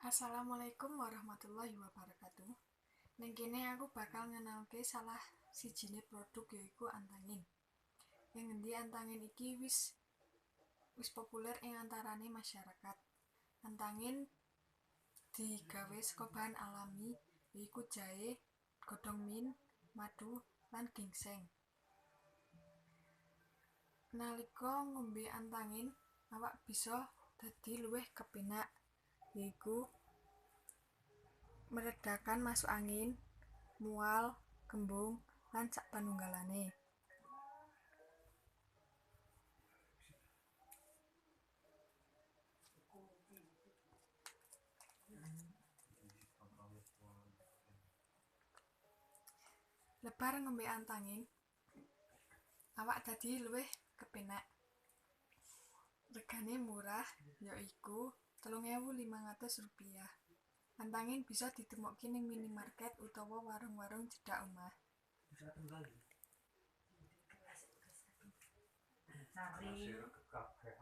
Assalamualaikum warahmatullahi wabarakatuh. Ning kene aku bakal ngenalke salah sijine produk yaiku antangin. Ing ngendi antangin iki wis populer ing antarane masyarakat. Antangin digawe saka bahan alami yaiku jahe, godhong mint, madu, lan ginseng. Nalika ngombe antangin, awak bisa dadi luwih kepenak, yaiku meredakan masuk angin, mual, kembung, lan sapanunggalane. Lebar ngombe antangin, awak dadi luwih kepenak. Regane murah, yaiku Rp3.500. Antangin bisa ditemokke ning minimarket utawa warung-warung cedhak omah.